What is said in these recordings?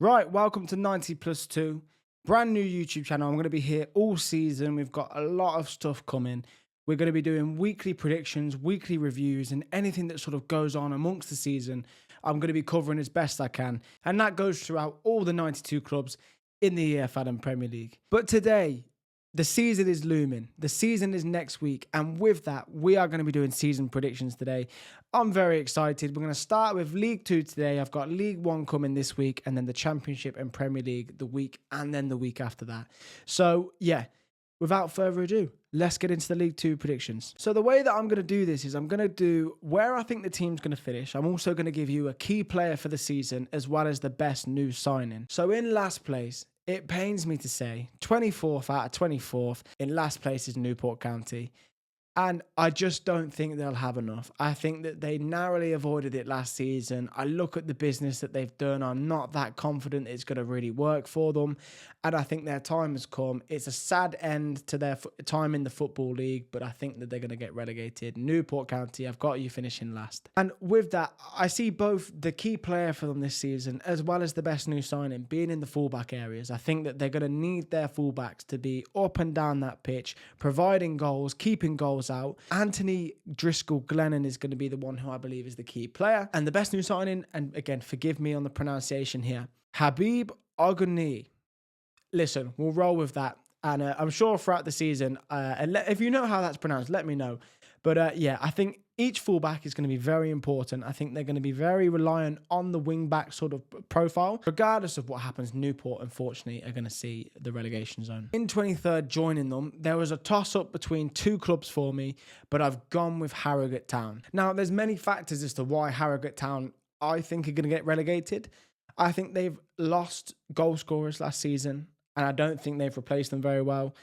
Right, welcome to 90 plus 2, brand new YouTube channel. I'm going to be here all season. We've got a lot of stuff coming. We're going to be doing weekly predictions, weekly reviews, and anything that sort of goes on amongst the season. I'm going to be covering as best I can. And that goes throughout all the 92 clubs in the EFL and Premier League. But today, the season is looming. The season is next week. And with that, we are going to be doing season predictions today. I'm very excited. We're going to start with League Two today. I've got League One coming this week, and then the Championship and Premier League the week, and then the week after that. So, yeah, without further ado, let's get into the League Two predictions. So the way that I'm going to do this is I'm going to do where I think the team's going to finish. I'm also going to give you a key player for the season, as well as the best new signing. So in last place, it pains me to say, 24th out of 24th, in last place is Newport County. And I just don't think they'll have enough. I think that they narrowly avoided it last season. I look at the business that they've done. I'm not that confident it's going to really work for them. And I think their time has come. It's a sad end to their time in the Football League, but I think that they're going to get relegated. Newport County, I've got you finishing last. And with that, I see both the key player for them this season, as well as the best new signing, being in the fullback areas. I think that they're going to need their fullbacks to be up and down that pitch, providing goals, keeping goals out. Anthony Driscoll Glennon is going to be the one who I believe is the key player. And the best new signing, and again, forgive me on the pronunciation here, Habib Oguni. Listen, we'll roll with that. And I'm sure throughout the season, if you know how that's pronounced, let me know. But yeah, I think each fullback is going to be very important. I think they're going to be very reliant on the wing-back sort of profile. Regardless of what happens, Newport, unfortunately, are going to see the relegation zone. In 23rd, joining them, there was a toss-up between two clubs for me, but I've gone with Harrogate Town. Now, there's many factors as to why Harrogate Town, I think, are going to get relegated. I think they've lost goal scorers last season, and I don't think they've replaced them very well.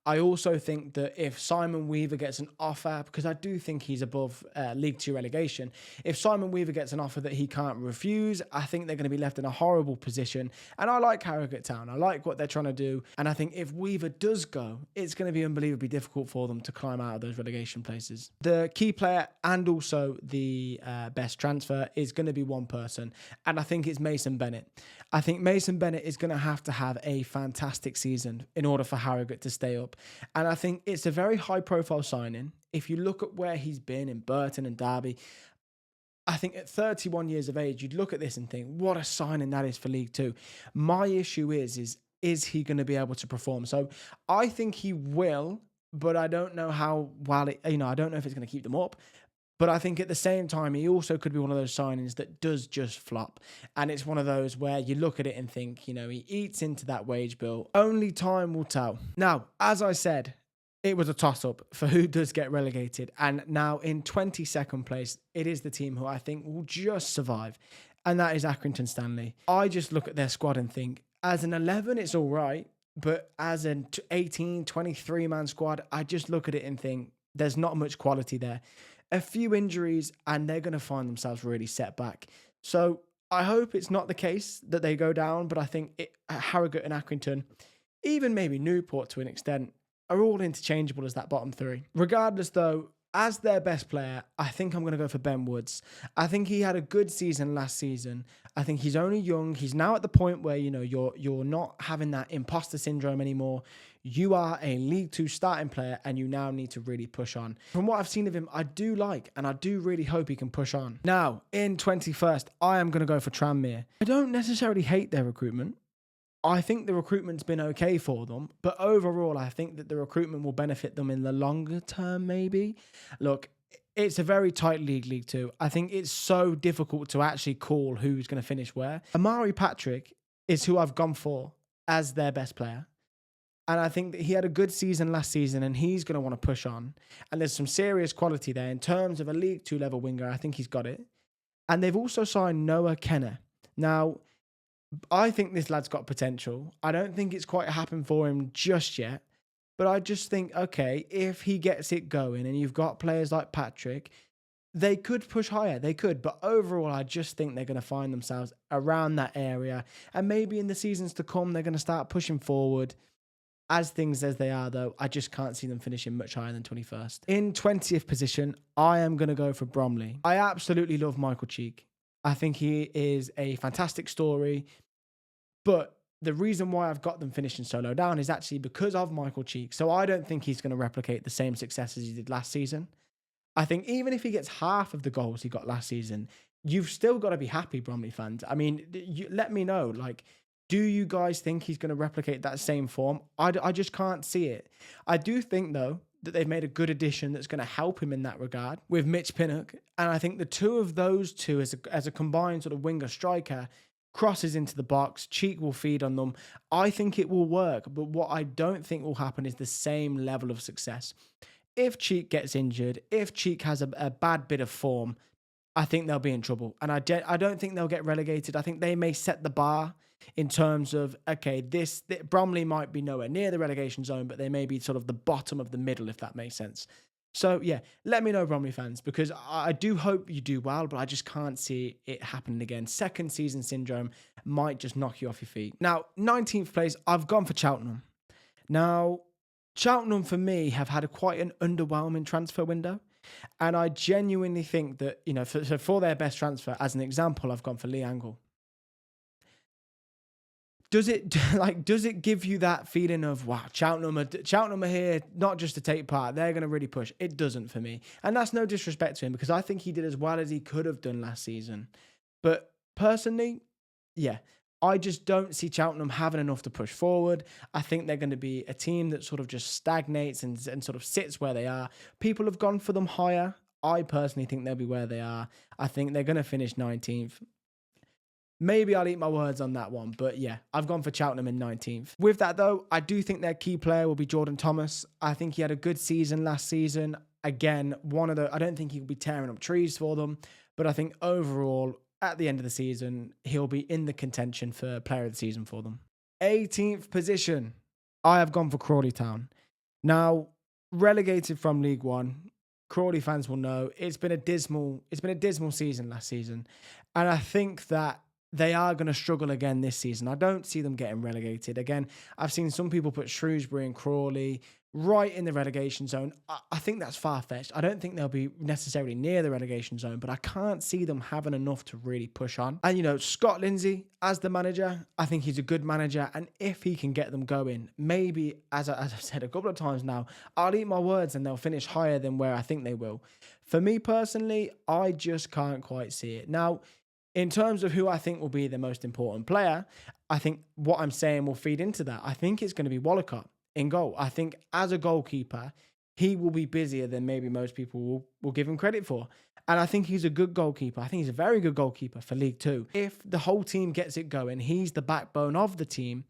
I also think that if Simon Weaver gets an offer, because I do think he's above League Two relegation, if Simon Weaver gets an offer that he can't refuse, I think they're going to be left in a horrible position. And I like Harrogate Town. I like what they're trying to do. And I think if Weaver does go, it's going to be unbelievably difficult for them to climb out of those relegation places. The key player and also the best transfer is going to be one person. And I think it's Mason Bennett. I think Mason Bennett is going to have a fantastic season in order for Harrogate to stay up. And I think it's a very high-profile signing. If you look at where he's been in Burton and Derby, I think at 31 years of age, you'd look at this and think, what a signing that is for League Two. My issue is he going to be able to perform? So I think he will, but I don't know how well I don't know if it's going to keep them up. But I think at the same time, he also could be one of those signings that does just flop. And it's one of those where you look at it and think, he eats into that wage bill. Only time will tell. Now, as I said, it was a toss-up for who does get relegated. And now in 22nd place, it is the team who I think will just survive. And that is Accrington Stanley. I just look at their squad and think, as an 11, it's all right. But as an 18, 23-man squad, I just look at it and think, there's not much quality there. A few injuries, and they're going to find themselves really set back. So I hope it's not the case that they go down, but I think Harrogate and Accrington, even maybe Newport to an extent, are all interchangeable as that bottom three. Regardless, though, as their best player, I think I'm going to go for Ben Woods. I think he had a good season last season. I think he's only young. He's now at the point where, you're not having that imposter syndrome anymore. You are a League Two starting player and you now need to really push on. From what I've seen of him, I do like and I do really hope he can push on. Now, in 21st, I am going to go for Tranmere. I don't necessarily hate their recruitment. I think the recruitment's been okay for them, but overall, I think that the recruitment will benefit them in the longer term, maybe. Look, it's a very tight league, League Two. I think it's so difficult to actually call who's going to finish where. Amari Patrick is who I've gone for as their best player. And I think that he had a good season last season and he's going to want to push on. And there's some serious quality there in terms of a League Two level winger. I think he's got it. And they've also signed Noah Kenner. Now, I think this lad's got potential. I don't think it's quite happened for him just yet. But I just think, okay, if he gets it going and you've got players like Patrick, they could push higher. They could. But overall, I just think they're going to find themselves around that area. And maybe in the seasons to come, they're going to start pushing forward. As things as they are, though, I just can't see them finishing much higher than 21st. In 20th position, I am going to go for Bromley. I absolutely love Michael Cheek. I think he is a fantastic story. But the reason why I've got them finishing so low down is actually because of Michael Cheek. So I don't think he's going to replicate the same success as he did last season. I think even if he gets half of the goals he got last season, you've still got to be happy, Bromley fans. I mean, let me know, like, do you guys think he's going to replicate that same form? I just can't see it. I do think, though, that they've made a good addition that's going to help him in that regard with Mitch Pinnock. And I think the two of those two as a combined sort of winger striker crosses into the box, Cheek will feed on them. I think it will work, but what I don't think will happen is the same level of success. If Cheek gets injured, if Cheek has a bad bit of form, I think they'll be in trouble. And I don't think they'll get relegated. I think they may set the bar in terms of, okay, Bromley might be nowhere near the relegation zone, but they may be sort of the bottom of the middle, if that makes sense. So, yeah, let me know, Bromley fans, because I do hope you do well, but I just can't see it happening again. Second season syndrome might just knock you off your feet. Now, 19th place, I've gone for Cheltenham. Now, Cheltenham, for me, have had quite an underwhelming transfer window. And I genuinely think that, you know, for their best transfer, as an example, I've gone for Lee Angle. Does it give you that feeling of, wow, Cheltenham are here not just to take part, they're going to really push? It doesn't for me. And that's no disrespect to him, because I think he did as well as he could have done last season. But personally, yeah, I just don't see Cheltenham having enough to push forward. I think they're going to be a team that sort of just stagnates and sort of sits where they are. People have gone for them higher. I personally think they'll be where they are. I think they're going to finish 19th. Maybe I'll eat my words on that one, but yeah, I've gone for Cheltenham in 19th. With that though, I do think their key player will be Jordan Thomas. I think he had a good season last season. Again, I don't think he'll be tearing up trees for them, but I think overall, at the end of the season, he'll be in the contention for player of the season for them. 18th position, I have gone for Crawley Town. Now, relegated from League One, Crawley fans will know it's been a dismal season last season, and I think that they are going to struggle again this season. I don't see them getting relegated. Again, I've seen some people put Shrewsbury and Crawley right in the relegation zone. I think that's far-fetched. I don't think they'll be necessarily near the relegation zone, but I can't see them having enough to really push on. And, you know, Scott Lindsay, as the manager, I think he's a good manager. And if he can get them going, maybe, as I've said a couple of times now, I'll eat my words and they'll finish higher than where I think they will. For me personally, I just can't quite see it. Now, in terms of who I think will be the most important player, I think what I'm saying will feed into that. I think it's going to be Walcott in goal. I think as a goalkeeper, he will be busier than maybe most people will give him credit for. And I think he's a good goalkeeper. I think he's a very good goalkeeper for League Two. If the whole team gets it going, he's the backbone of the team.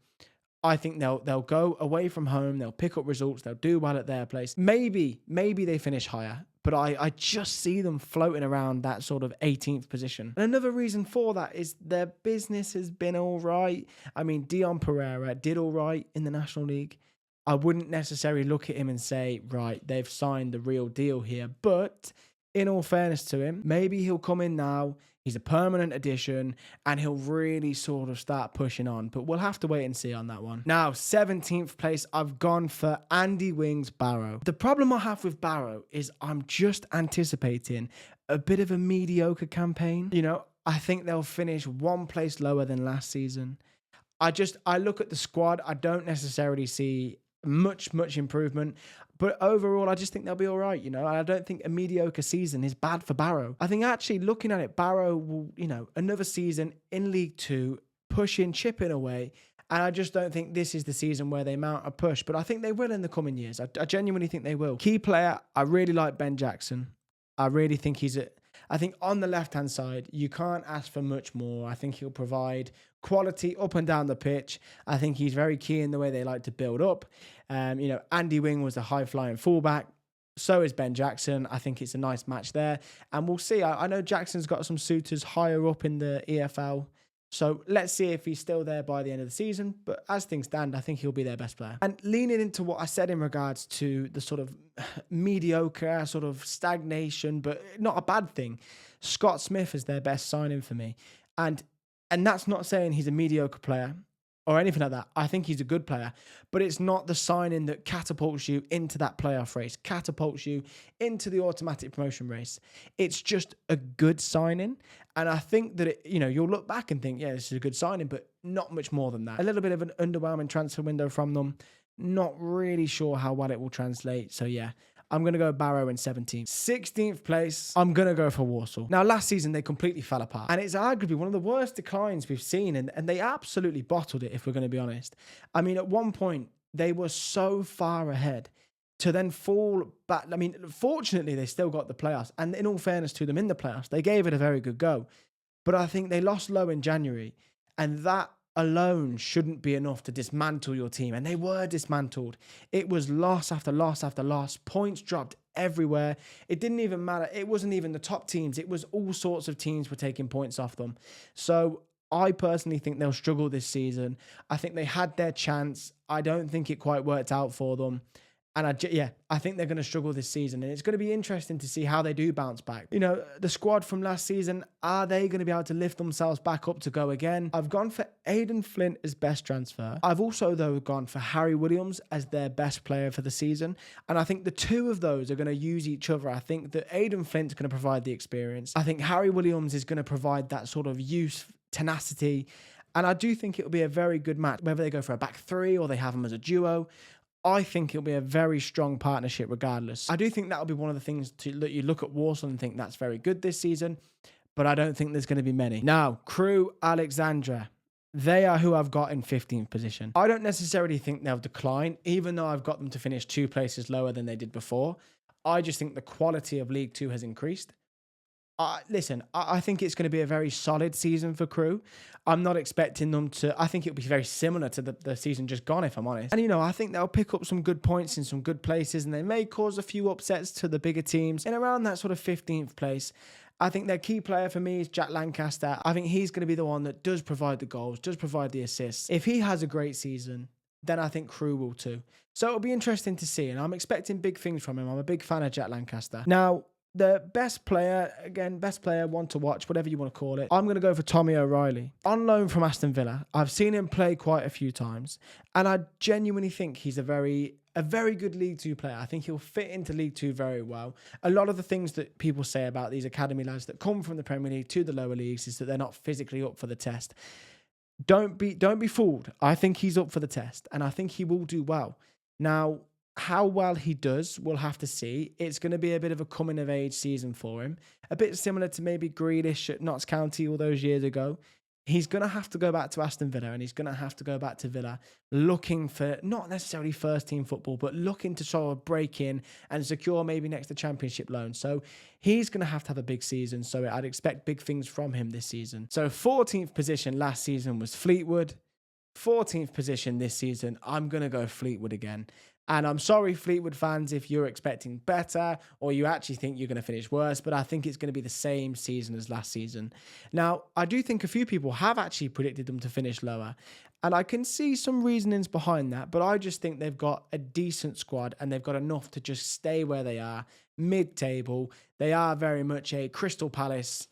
I think they'll go away from home, they'll pick up results, they'll do well at their place. Maybe they finish higher, but I just see them floating around that sort of 18th position. And another reason for that is their business has been all right. I mean, Dion Pereira did all right in the National League. I wouldn't necessarily look at him and say, right, they've signed the real deal here. But in all fairness to him, maybe he'll come in now. He's a permanent addition and he'll really sort of start pushing on. But we'll have to wait and see on that one. Now, 17th place, I've gone for Andy Wing's Barrow. The problem I have with Barrow is I'm just anticipating a bit of a mediocre campaign. You know, I think they'll finish one place lower than last season. I look at the squad. I don't necessarily see much improvement. But overall, I just think they'll be all right, you know. And I don't think a mediocre season is bad for Barrow. I think actually looking at it, Barrow will, you know, another season in League Two, pushing, chipping away. And I just don't think this is the season where they mount a push. But I think they will in the coming years. I genuinely think they will. Key player, I really like Ben Jackson. I really think I think on the left-hand side, you can't ask for much more. I think he'll provide quality up and down the pitch. I think he's very key in the way they like to build up. You know, Andy Wing was a high-flying fullback. So is Ben Jackson. I think it's a nice match there. And we'll see. I know Jackson's got some suitors higher up in the EFL. So let's see if he's still there by the end of the season. But as things stand, I think he'll be their best player. And leaning into what I said in regards to the sort of mediocre, sort of stagnation, but not a bad thing, Scott Smith is their best signing for me. And that's not saying he's a mediocre player or anything like that. I think he's a good player, but it's not the signing that catapults you into that playoff race, catapults you into the automatic promotion race. It's just a good signing. And I think that, you'll look back and think, yeah, this is a good signing, but not much more than that. A little bit of an underwhelming transfer window from them. Not really sure how well it will translate. So yeah, I'm going to go Barrow in 17th. 16th place, I'm going to go for Walsall. Now, last season, they completely fell apart. And it's arguably one of the worst declines we've seen. And they absolutely bottled it, if we're going to be honest. I mean, at one point, they were so far ahead to then fall back. I mean, fortunately, they still got the playoffs. And in all fairness to them in the playoffs, they gave it a very good go. But I think they lost low in January. And that alone shouldn't be enough to dismantle your team. And they were dismantled. It was loss after loss after loss. Points dropped everywhere. It didn't even matter. It wasn't even the top teams. It was all sorts of teams were taking points off them. So I personally think they'll struggle this season. I think they had their chance. I don't think it quite worked out for them. And I think they're going to struggle this season. And it's going to be interesting to see how they do bounce back. The squad from last season, are they going to be able to lift themselves back up to go again? I've gone for Aidan Flint as best transfer. I've also, though, gone for Harry Williams as their best player for the season. And I think the two of those are going to use each other. I think that Aidan Flint's going to provide the experience. I think Harry Williams is going to provide that sort of youth, tenacity. And I do think it'll be a very good match, whether they go for a back three or they have them as a duo. I think it'll be a very strong partnership regardless. I do think that'll be one of the things that you look at Walsall and think that's very good this season, but I don't think there's going to be many. Now, Crewe Alexandra. They are who I've got in 15th position. I don't necessarily think they'll decline, even though I've got them to finish 2 places lower than they did before. I just think the quality of League Two has increased. Listen, I think it's going to be a very solid season for Crewe. I'm not expecting them to. I think it'll be very similar to the season just gone, if I'm honest. And, I think they'll pick up some good points in some good places, and they may cause a few upsets to the bigger teams in around that sort of 15th place. I think their key player for me is Jack Lancaster. I think he's going to be the one that does provide the goals, does provide the assists. If he has a great season, then I think Crewe will too. So it'll be interesting to see, and I'm expecting big things from him. I'm a big fan of Jack Lancaster. Now, the best player, one to watch, whatever you want to call it, I'm going to go for Tommy O'Reilly. On loan from Aston Villa. I've seen him play quite a few times, and I genuinely think he's a very good League Two player. I think he'll fit into League Two very well. A lot of the things that people say about these academy lads that come from the Premier League to the lower leagues is that they're not physically up for the test. Don't be fooled. I think he's up for the test, and I think he will do well. Now, how well he does, we'll have to see. It's going to be a bit of a coming-of-age season for him. A bit similar to maybe Grealish at Notts County all those years ago. He's going to have to go back to Aston Villa, and he's going to have to go back to Villa looking for, not necessarily first-team football, but looking to sort of break in and secure maybe next to Championship loan. So he's going to have a big season, so I'd expect big things from him this season. So 14th position last season was Fleetwood. 14th position this season, I'm going to go Fleetwood again. And I'm sorry, Fleetwood fans, if you're expecting better or you actually think you're going to finish worse, but I think it's going to be the same season as last season. Now, I do think a few people have actually predicted them to finish lower, and I can see some reasonings behind that, but I just think they've got a decent squad and they've got enough to just stay where they are, mid-table. They are very much a Crystal Palace.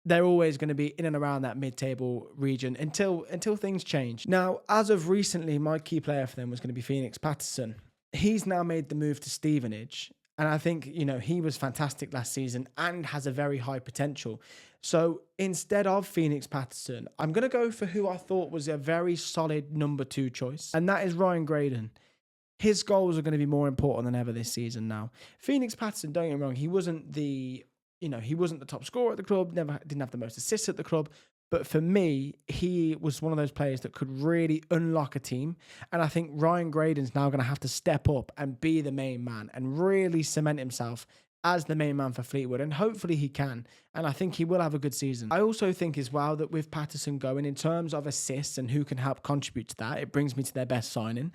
They're always going to be in and around that mid-table region until things change. Now, as of recently, my key player for them was going to be Phoenix Patterson. He's now made the move to Stevenage, and I think, he was fantastic last season and has a very high potential. So instead of Phoenix Patterson, I'm going to go for who I thought was a very solid number 2 choice, and that is Ryan Graydon. His goals are going to be more important than ever this season now. Phoenix Patterson, don't get me wrong, he wasn't the top scorer at the club, didn't have the most assists at the club. But for me, he was one of those players that could really unlock a team. And I think Ryan Graydon's now going to have to step up and be the main man and really cement himself as the main man for Fleetwood. And hopefully he can. And I think he will have a good season. I also think as well that with Patterson going, in terms of assists and who can help contribute to that, it brings me to their best signing.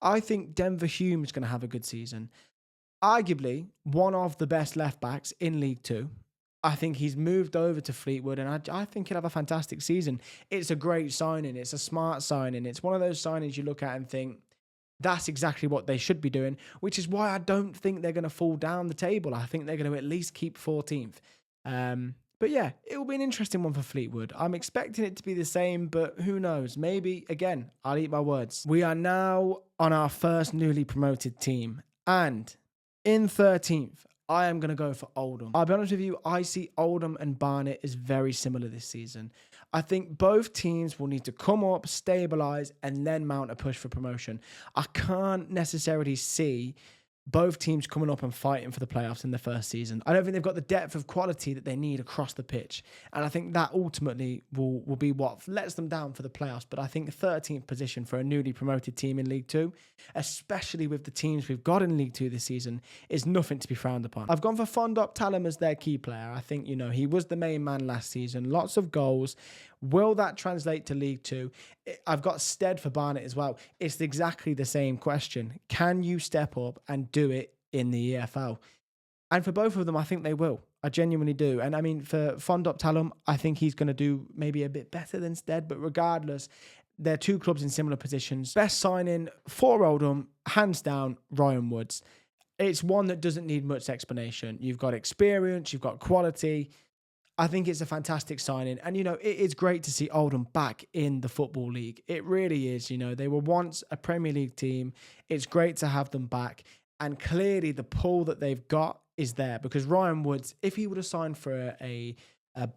I think Denver Hume's going to have a good season. Arguably one of the best left backs in League Two. I think he's moved over to Fleetwood, and I think he'll have a fantastic season. It's a great signing. It's a smart signing. It's one of those signings you look at and think, that's exactly what they should be doing, which is why I don't think they're going to fall down the table. I think they're going to at least keep 14th. But yeah, it will be an interesting one for Fleetwood. I'm expecting it to be the same, but who knows? Maybe, again, I'll eat my words. We are now on our first newly promoted team. And in 13th, I am going to go for Oldham. I'll be honest with you, I see Oldham and Barnet as very similar this season. I think both teams will need to come up, stabilise, and then mount a push for promotion. I can't necessarily see both teams coming up and fighting for the playoffs in the first season. I don't think they've got the depth of quality that they need across the pitch. And I think that ultimately will be what lets them down for the playoffs. But I think 13th position for a newly promoted team in League Two, especially with the teams we've got in League Two this season, is nothing to be frowned upon. I've gone for Fondop Talem as their key player. I think, he was the main man last season. Lots of goals. Will that translate to League Two? I've got Stead for Barnet as well. It's exactly the same question. Can you step up and do it in the EFL? And for both of them, I think they will. I genuinely do. And I mean, for Fondop Talem, I think he's going to do maybe a bit better than Stead. But regardless, they're two clubs in similar positions. Best signing for Oldham, hands down, Ryan Woods. It's one that doesn't need much explanation. You've got experience, you've got quality. I think it's a fantastic signing. And, it is great to see Oldham back in the Football League. It really is. They were once a Premier League team. It's great to have them back. And clearly the pull that they've got is there, because Ryan Woods, if he would have signed for a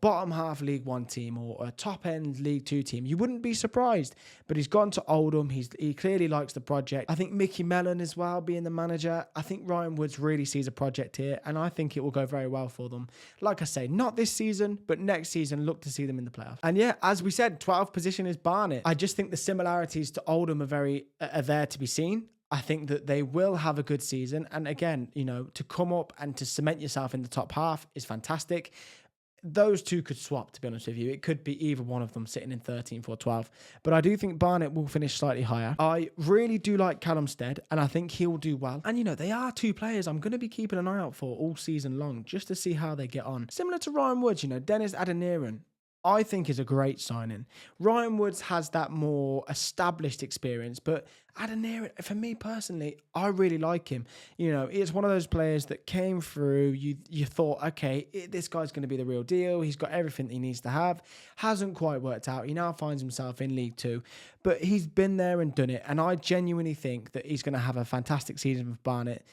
bottom half League One team or a top end League Two team, you wouldn't be surprised. But he's gone to Oldham. He clearly likes the project. I think Mickey Mellon as well, being the manager. I think Ryan Woods really sees a project here, and I think it will go very well for them. Like I say, not this season, but next season, look to see them in the playoffs. And yeah, as we said, 12th position is Barnet. I just think the similarities to Oldham are there to be seen. I think that they will have a good season. And again, to come up and to cement yourself in the top half is fantastic. Those two could swap, to be honest with you. It could be either one of them sitting in 13th or 12th. But I do think Barnet will finish slightly higher. I really do like Callum Stead, and I think he'll do well. And, they are two players I'm going to be keeping an eye out for all season long, just to see how they get on. Similar to Ryan Woods, Dennis Adeniran, I think is a great signing. Ryan Woods has that more established experience, but Adeniran, for me personally, I really like him. It's one of those players that came through, you thought, okay, this guy's going to be the real deal. He's got everything he needs to have. Hasn't quite worked out. He now finds himself in League Two, but he's been there and done it. And I genuinely think that he's going to have a fantastic season with Barnet,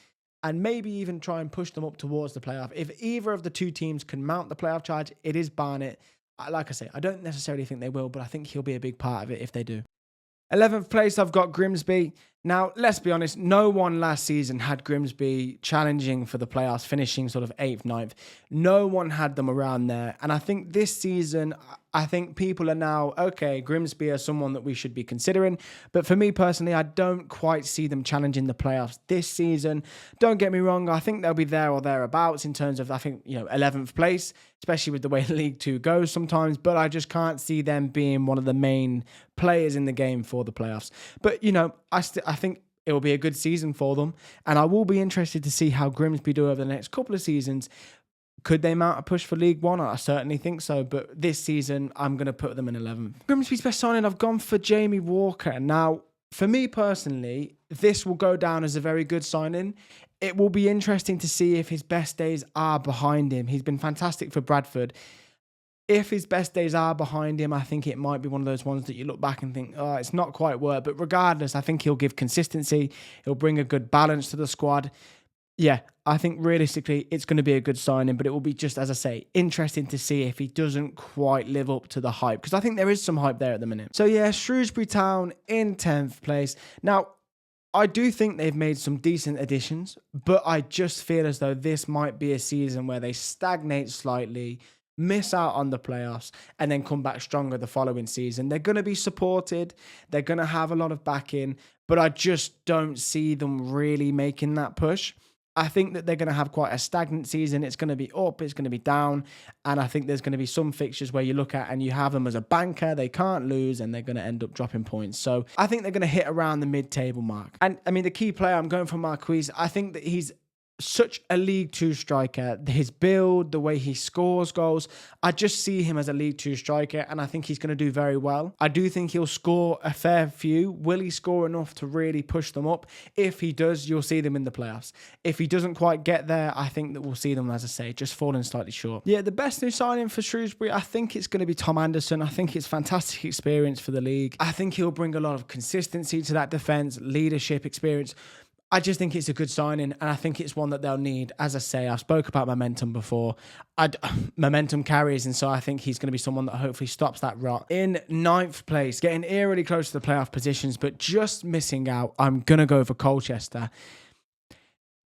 and maybe even try and push them up towards the playoff. If either of the two teams can mount the playoff charge, it is Barnet. Like I say, I don't necessarily think they will, but I think he'll be a big part of it if they do. 11th place, I've got Grimsby. Now, let's be honest, no one last season had Grimsby challenging for the playoffs, finishing sort of 8th, 9th. No one had them around there. And I think this season, I think people are now, okay, Grimsby are someone that we should be considering. But for me personally, I don't quite see them challenging the playoffs this season. Don't get me wrong, I think they'll be there or thereabouts in terms of, 11th place, especially with the way League Two goes sometimes. But I just can't see them being one of the main players in the game for the playoffs. But, I think it will be a good season for them. And I will be interested to see how Grimsby do over the next couple of seasons. Could they mount a push for League One? I certainly think so. But this season, I'm going to put them in 11th. Grimsby's best signing, I've gone for Jamie Walker. Now, for me personally, this will go down as a very good signing. It will be interesting to see if his best days are behind him. He's been fantastic for Bradford. If his best days are behind him, I think it might be one of those ones that you look back and think, oh, it's not quite worked. But regardless, I think he'll give consistency. He'll bring a good balance to the squad. Yeah, I think realistically it's going to be a good signing, but it will be just, as I say, interesting to see if he doesn't quite live up to the hype, because I think there is some hype there at the minute. So yeah, Shrewsbury Town in 10th place. Now, I do think they've made some decent additions, but I just feel as though this might be a season where they stagnate slightly, miss out on the playoffs, and then come back stronger the following season. They're going to be supported. They're going to have a lot of backing, but I just don't see them really making that push. I think that they're going to have quite a stagnant season. It's going to be up, it's going to be down. And I think there's going to be some fixtures where you look at and you have them as a banker, they can't lose, and they're going to end up dropping points. So I think they're going to hit around the mid-table mark. And I mean, the key player, I'm going for Marquise. I think that he's such a League Two striker. His build, the way he scores goals, I just see him as a League Two striker, and I think he's going to do very well. I do think he'll score a fair few. Will he score enough to really push them up? If he does, you'll see them in the playoffs. If he doesn't quite get there, I think that we'll see them, as I say, just falling slightly short. Yeah, the best new signing for Shrewsbury, I think it's going to be Tom Anderson. I think it's fantastic experience for the league. I think he'll bring a lot of consistency to that defence, leadership experience. I just think it's a good signing, and I think it's one that they'll need. As I say, I've spoke about momentum before. Momentum carries, and so I think he's going to be someone that hopefully stops that rot. In 9th place, getting eerily close to the playoff positions, but just missing out, I'm going to go for Colchester.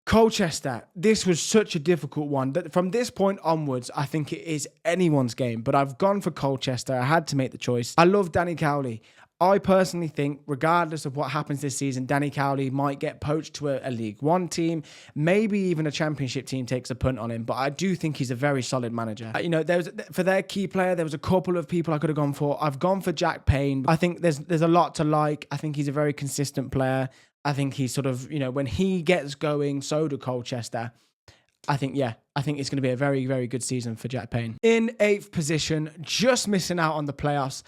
Colchester, this was such a difficult one that from this point onwards, I think it is anyone's game, but I've gone for Colchester. I had to make the choice. I love Danny Cowley. I personally think, regardless of what happens this season, Danny Cowley might get poached to a League One team. Maybe even a Championship team takes a punt on him. But I do think he's a very solid manager. For their key player, there was a couple of people I could have gone for. I've gone for Jack Payne. I think there's a lot to like. I think he's a very consistent player. I think he's sort of, when he gets going, so do Colchester. I think it's going to be a very, very good season for Jack Payne. In 8th position, just missing out on the playoffs,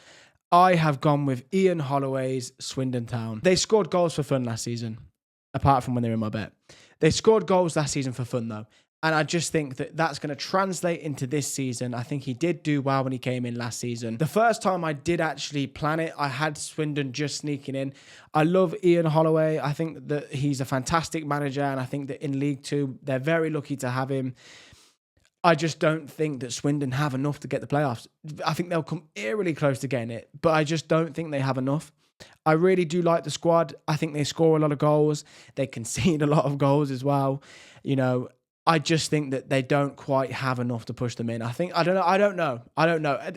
I have gone with Ian Holloway's Swindon Town. They scored goals for fun last season, apart from when they were in my bet. They scored goals last season for fun, though. And I just think that that's going to translate into this season. I think he did do well when he came in last season. The first time I did actually plan it, I had Swindon just sneaking in. I love Ian Holloway. I think that he's a fantastic manager. And I think that in League Two, they're very lucky to have him. I just don't think that Swindon have enough to get the playoffs. I think they'll come eerily close to getting it, but I just don't think they have enough. I really do like the squad. I think they score a lot of goals. They concede a lot of goals as well. I just think that they don't quite have enough to push them in. I don't know.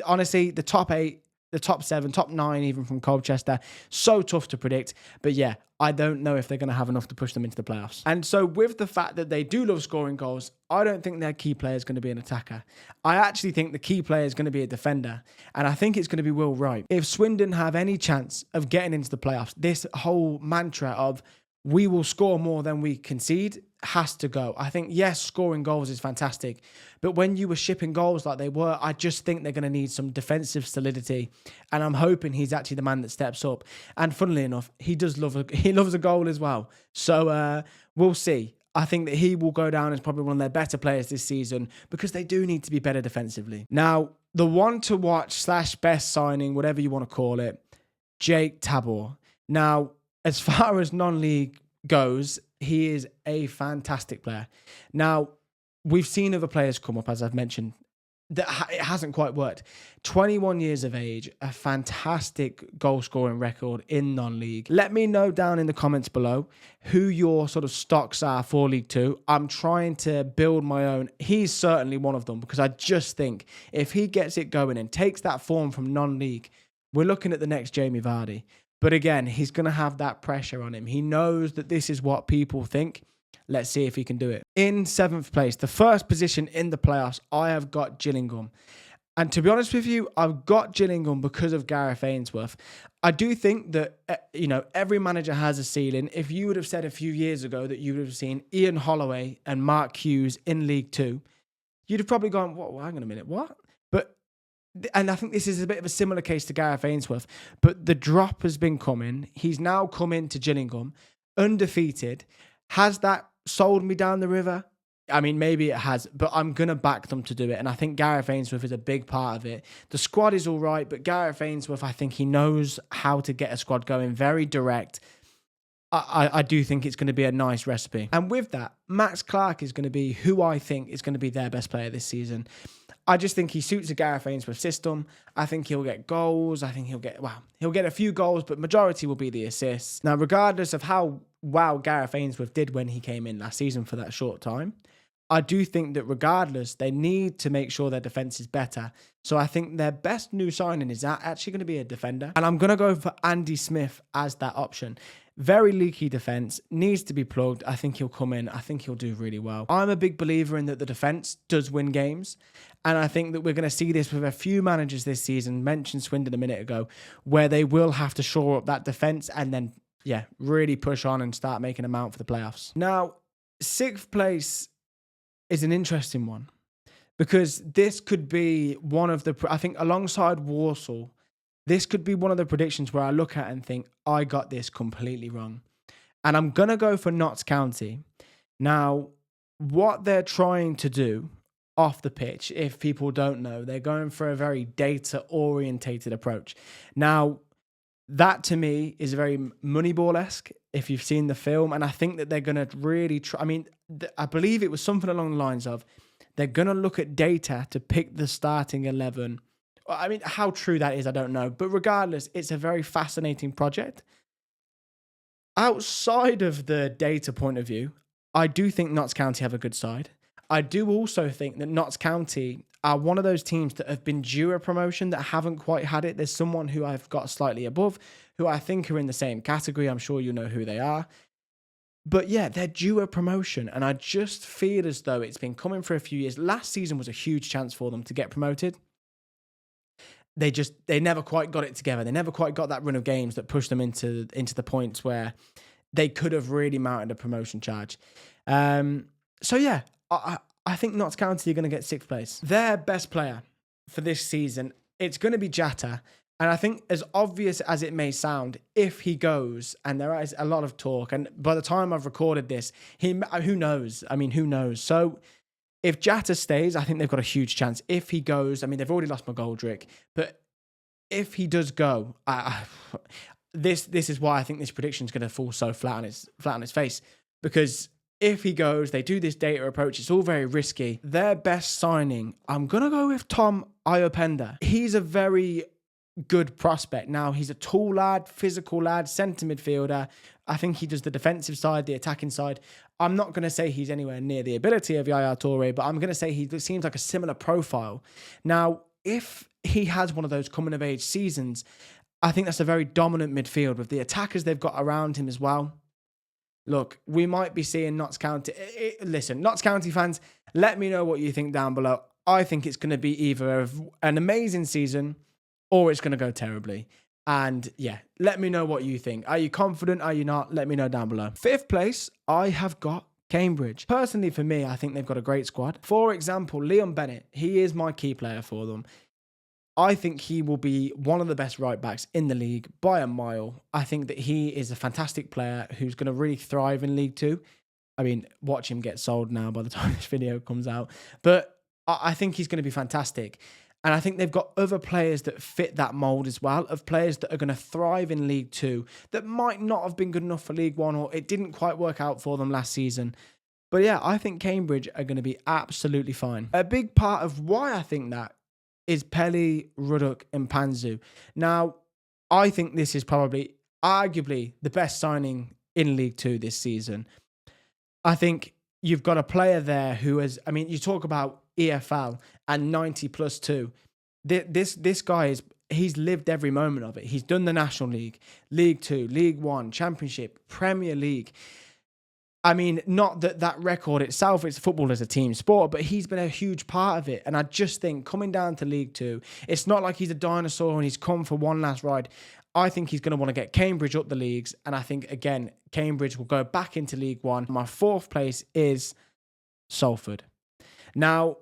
Honestly, the top 8, the top 7, top 9, even from Colchester, so tough to predict. But yeah, I don't know if they're going to have enough to push them into the playoffs. And so with the fact that they do love scoring goals, I don't think their key player is going to be an attacker. I actually think the key player is going to be a defender. And I think it's going to be Will Wright. If Swindon have any chance of getting into the playoffs, this whole mantra of we will score more than we concede has to go. I think, yes, scoring goals is fantastic, but when you were shipping goals like they were, I just think they're going to need some defensive solidity, and I'm hoping he's actually the man that steps up. And funnily enough, he loves a goal as well. So we'll see. I think that he will go down as probably one of their better players this season because they do need to be better defensively. Now, the one to watch / best signing, whatever you want to call it, Jake Tabor. Now, as far as non-league goes, he is a fantastic player. Now, we've seen other players come up, as I've mentioned, that it hasn't quite worked. 21 years of age, a fantastic goal-scoring record in non-league. Let me know down in the comments below who your sort of stocks are for League Two. I'm trying to build my own. He's certainly one of them because I just think if he gets it going and takes that form from non-league, we're looking at the next Jamie Vardy. But again, he's going to have that pressure on him. He knows that this is what people think. Let's see if he can do it. In 7th place, the first position in the playoffs, I have got Gillingham. And to be honest with you, I've got Gillingham because of Gareth Ainsworth. I do think that, every manager has a ceiling. If you would have said a few years ago that you would have seen Ian Holloway and Mark Hughes in League Two, you'd have probably gone, what? Hang on a minute, what? And I think this is a bit of a similar case to Gareth Ainsworth, but the drop has been coming. He's now come into Gillingham, undefeated. Has that sold me down the river? I mean, maybe it has, but I'm going to back them to do it. And I think Gareth Ainsworth is a big part of it. The squad is all right, but Gareth Ainsworth, I think he knows how to get a squad going, very direct. I do think it's going to be a nice recipe. And with that, Max Clark is going to be who I think is going to be their best player this season. I just think he suits a Gareth Ainsworth system. I think he'll get goals. I think he'll get a few goals, but majority will be the assists. Now, regardless of how well Gareth Ainsworth did when he came in last season for that short time, I do think that regardless, they need to make sure their defence is better. So I think their best new signing is actually going to be a defender. And I'm going to go for Andy Smith as that option. Very leaky defence, needs to be plugged. I think he'll come in. I think he'll do really well. I'm a big believer in that the defence does win games. And I think that we're going to see this with a few managers this season, mentioned Swindon a minute ago, where they will have to shore up that defence and then, really push on and start making them out for the playoffs. Now, Sixth place is an interesting one because this could be one of the, I think alongside Walsall, this could be one of the predictions where I look at it and think, I got this completely wrong. And I'm going to go for Notts County. Now, what they're trying to do off the pitch, if people don't know, they're going for a very data-orientated approach. Now, that to me is very Moneyball-esque, if you've seen the film. And I think that they're going to really try. I mean, I believe it was something along the lines of they're going to look at data to pick the starting 11. I mean, how true that is, I don't know. But regardless, it's a very fascinating project. Outside of the data point of view, I do think Notts County have a good side. I do also think that Notts County are one of those teams that have been due a promotion that haven't quite had it. There's someone who I've got slightly above, who I think are in the same category. I'm sure you know who they are. But yeah, they're due a promotion. And I just feel as though it's been coming for a few years. Last season was a huge chance for them to get promoted. They never quite got it together. They never quite got that run of games that pushed them into the points where they could have really mounted a promotion charge. So yeah, I think Notts County are going to get sixth place. Their best player for this season, it's going to be Jatta. And I think, as obvious as it may sound, if he goes, and there is a lot of talk, and by the time I've recorded this, who knows? I mean, who knows? So if Jatta stays, I think they've got a huge chance. If he goes, I mean, they've already lost McGoldrick, but if he does go, this is why I think this prediction is going to fall so flat on its face. Because if he goes, they do this data approach. It's all very risky. Their best signing, I'm going to go with Tom Iopenda. He's a very good prospect. Now, he's a tall lad, physical lad, centre midfielder. I think he does the defensive side, the attacking side. I'm not going to say he's anywhere near the ability of Yaya Toure, but I'm going to say he seems like a similar profile. Now, if he has one of those coming-of-age seasons, I think that's a very dominant midfield with the attackers they've got around him as well. Look, we might be seeing Notts County. Listen, Notts County fans, let me know what you think down below. I think it's going to be either an amazing season or it's going to go terribly. And yeah, let me know what you think. Are you confident? Are you not? Let me know down below. Fifth place, I have got Cambridge. Personally, for me, I think they've got a great squad. For example, Leon Bennett, he is my key player for them. I think he will be one of the best right backs in the league by a mile. I think that he is a fantastic player who's going to really thrive in League Two. I mean, watch him get sold now by the time this video comes out. But I think he's going to be fantastic. And I think they've got other players that fit that mould as well, of players that are going to thrive in League Two that might not have been good enough for League One, or it didn't quite work out for them last season. But yeah, I think Cambridge are going to be absolutely fine. A big part of why I think that is Pelly, Ruddock and Panzu. Now, I think this is probably, arguably, the best signing in League Two this season. I think you've got a player there who has, I mean, you talk about EFL and 90+2. This guy he's lived every moment of it. He's done the National League, League Two, League One, Championship, Premier League. I mean, not that record itself, it's football as a team sport, but he's been a huge part of it. And I just think coming down to League Two, it's not like he's a dinosaur and he's come for one last ride. I think he's going to want to get Cambridge up the leagues. And I think, again, Cambridge will go back into League One. My fourth place is Salford. Now,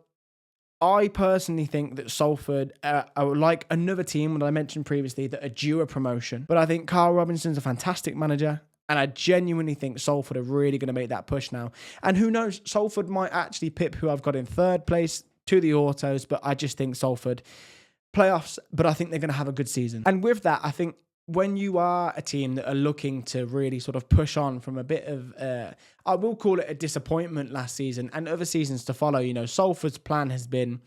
I personally think that Salford are like another team that I mentioned previously that are due a promotion. But I think Carl Robinson's a fantastic manager. And I genuinely think Salford are really going to make that push now. And who knows, Salford might actually pip who I've got in third place to the autos. But I just think Salford playoffs, but I think they're going to have a good season. And with that, I think when you are a team that are looking to really sort of push on from a bit of, I will call it a disappointment last season and other seasons to follow, you know, Salford's plan has been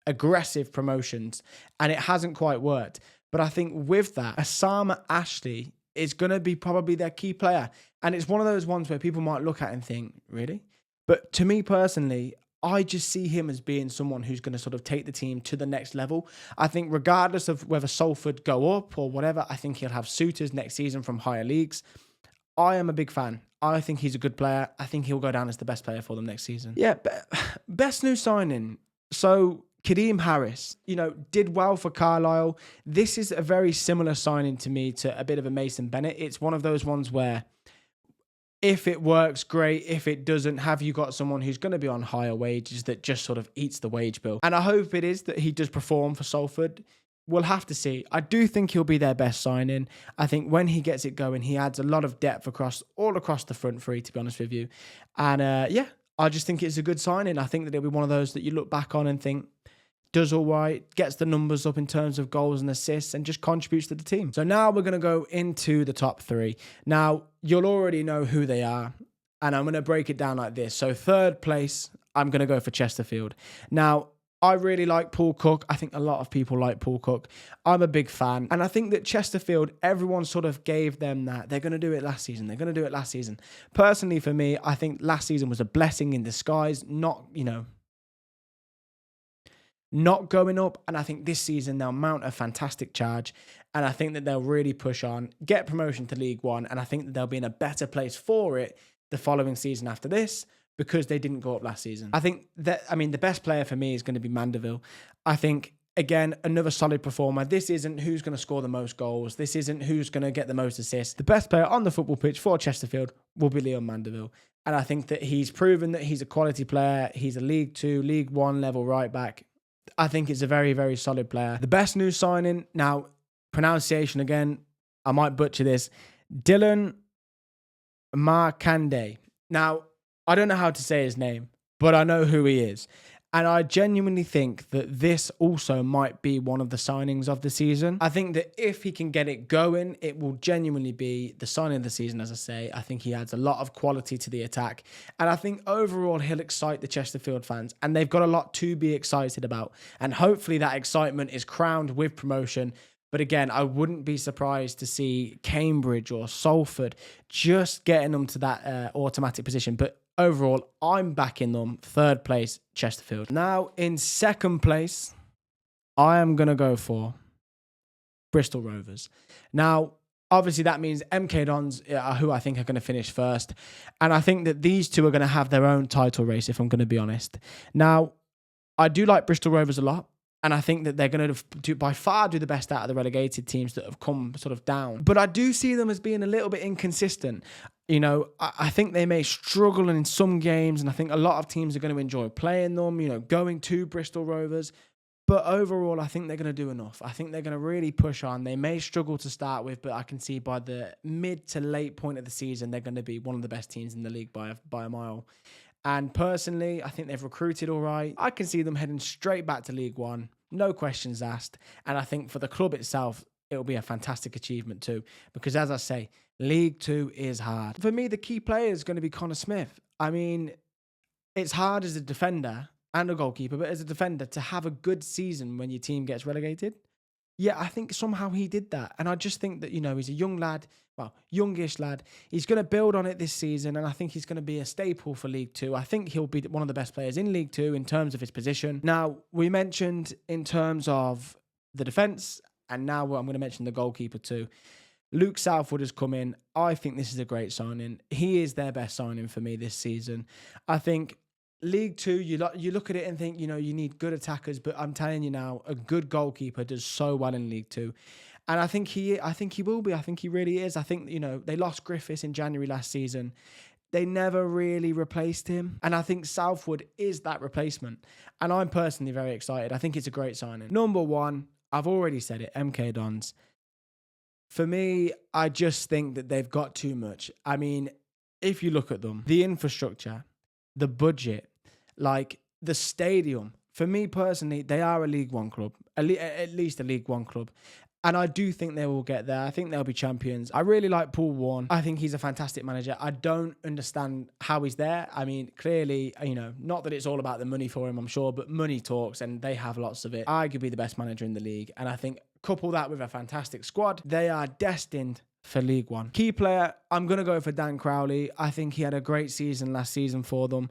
aggressive promotions and it hasn't quite worked. But I think with that, Osama Ashley is going to be probably their key player. And it's one of those ones where people might look at and think, really? But to me personally, I just see him as being someone who's going to sort of take the team to the next level. I think regardless of whether Salford go up or whatever, I think he'll have suitors next season from higher leagues. I am a big fan. I think he's a good player. I think he'll go down as the best player for them next season. Yeah, best new signing. So Kadeem Harris, you know, did well for Carlisle. This is a very similar signing to me to a bit of a Mason Bennett. It's one of those ones where If it works, great. If it doesn't, have you got someone who's going to be on higher wages that just sort of eats the wage bill? And I hope it is that he does perform for Salford. We'll have to see. I do think he'll be their best signing. I think when he gets it going, he adds a lot of depth all across the front three, to be honest with you. And I just think it's a good signing. I think that it'll be one of those that you look back on and think, does all right, gets the numbers up in terms of goals and assists, and just contributes to the team. So now we're going to go into the top three. Now, you'll already know who they are, and I'm going to break it down like this. So third place, I'm going to go for Chesterfield. Now, I really like Paul Cook. I think a lot of people like Paul Cook. I'm a big fan. And I think that Chesterfield, everyone sort of gave them that. They're going to do it last season. They're going to do it last season. Personally, for me, I think last season was a blessing in disguise, not going up. And I think this season they'll mount a fantastic charge. And I think that they'll really push on, get promotion to League One. And I think that they'll be in a better place for it the following season after this, because they didn't go up last season. I think that, the best player for me is going to be Mandeville. I think, again, another solid performer. This isn't who's going to score the most goals. This isn't who's going to get the most assists. The best player on the football pitch for Chesterfield will be Leon Mandeville. And I think that he's proven that he's a quality player. He's a League 2, League 1 level right back. I think it's a very, very solid player. The best new signing, now, pronunciation again, I might butcher this, Dylan Markande. Now, I don't know how to say his name, but I know who he is. And I genuinely think that this also might be one of the signings of the season. I think that if he can get it going, it will genuinely be the signing of the season, as I say. I think he adds a lot of quality to the attack. And I think overall he'll excite the Chesterfield fans. And they've got a lot to be excited about. And hopefully that excitement is crowned with promotion. But again, I wouldn't be surprised to see Cambridge or Salford just getting them to that automatic position. But overall, I'm backing them. Third place, Chesterfield. Now, in second place, I am going to go for Bristol Rovers. Now, obviously, that means MK Dons, who I think are going to finish first. And I think that these two are going to have their own title race, if I'm going to be honest. Now, I do like Bristol Rovers a lot. And I think that they're going to by far do the best out of the relegated teams that have come sort of down. But I do see them as being a little bit inconsistent. I think they may struggle in some games, and I think a lot of teams are going to enjoy playing them, going to Bristol Rovers. But overall, I think they're going to do enough. I think they're going to really push on. They may struggle to start with, but I can see by the mid to late point of the season, they're going to be one of the best teams in the league by a mile. And personally, I think they've recruited all right. I can see them heading straight back to League One. No questions asked. And I think for the club itself, it'll be a fantastic achievement too. Because as I say, League 2 is hard. For me, the key player is going to be Connor Smith. It's hard as a defender and a goalkeeper, but as a defender to have a good season when your team gets relegated. Yeah, I think somehow he did that. And I just think that, he's a young lad, youngish lad. He's going to build on it this season, and I think he's going to be a staple for League 2. I think he'll be one of the best players in League 2 in terms of his position. Now, we mentioned in terms of the defence, and now I'm going to mention the goalkeeper too. Luke Southwood has come in. I think this is a great signing. He is their best signing for me this season. I think League 2, you look at it and think, you need good attackers, but I'm telling you now, a good goalkeeper does so well in League 2. And I think he will be. I think he really is. I think, they lost Griffiths in January last season. They never really replaced him. And I think Southwood is that replacement. And I'm personally very excited. I think it's a great signing. Number one, I've already said it, MK Dons. For me, I just think that they've got too much. If you look at them, the infrastructure, the budget, the stadium. For me personally, they are a League One club, at least a League One club. And I do think they will get there. I think they'll be champions. I really like Paul Warne. I think he's a fantastic manager. I don't understand how he's there. Clearly, not that it's all about the money for him, I'm sure, but money talks and they have lots of it. Arguably the best manager in the league. And I think couple that with a fantastic squad, they are destined for League One. Key player, I'm going to go for Dan Crowley. I think he had a great season last season for them.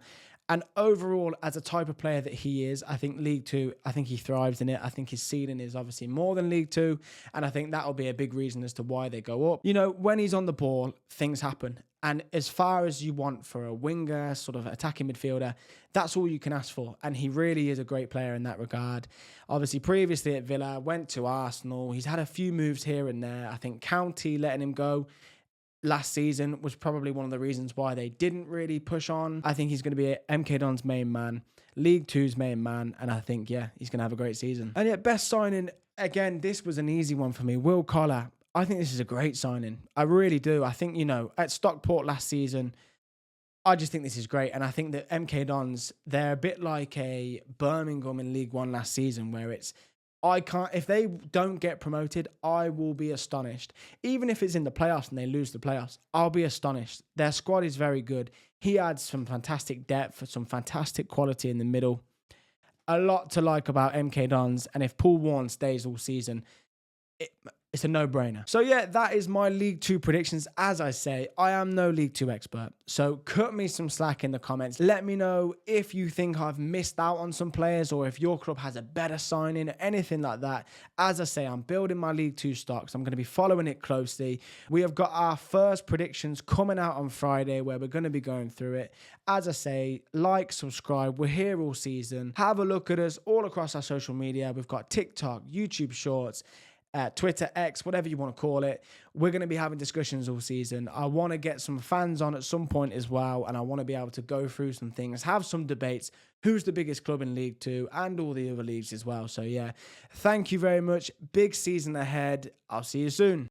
And overall, as a type of player that he is, I think League 2, I think he thrives in it. I think his ceiling is obviously more than League 2. And I think that'll be a big reason as to why they go up. When he's on the ball, things happen. And as far as you want for a winger, sort of attacking midfielder, that's all you can ask for. And he really is a great player in that regard. Obviously, previously at Villa, went to Arsenal. He's had a few moves here and there. I think County letting him go. last season was probably one of the reasons why they didn't really push on. I think he's going to be MK Don's main man, League Two's main man, and I think, yeah, he's going to have a great season. And yet, best signing, again, this was an easy one for me. Will Collar. I think this is a great signing. I really do. I think, at Stockport last season, I just think this is great. And I think that MK Dons, they're a bit like a Birmingham in League One last season, where if they don't get promoted, I will be astonished. Even if it's in the playoffs and they lose the playoffs, I'll be astonished. Their squad is very good. He adds some fantastic depth, some fantastic quality in the middle. A lot to like about MK Dons. And if Paul Warren stays all season, it's a no-brainer. So yeah, that is my League Two predictions. As I say, I am no League Two expert. So cut me some slack in the comments. Let me know if you think I've missed out on some players, or if your club has a better signing or anything like that. As I say, I'm building my League Two stocks. I'm going to be following it closely. We have got our first predictions coming out on Friday, where we're going to be going through it. As I say, like, subscribe. We're here all season. Have a look at us all across our social media. We've got TikTok, YouTube Shorts, Twitter, X, whatever you want to call it. We're going to be having discussions all season. I want to get some fans on at some point as well, and I want to be able to go through some things, have some debates, who's the biggest club in League Two, and all the other leagues as well. So yeah, thank you very much. Big season ahead. I'll see you soon.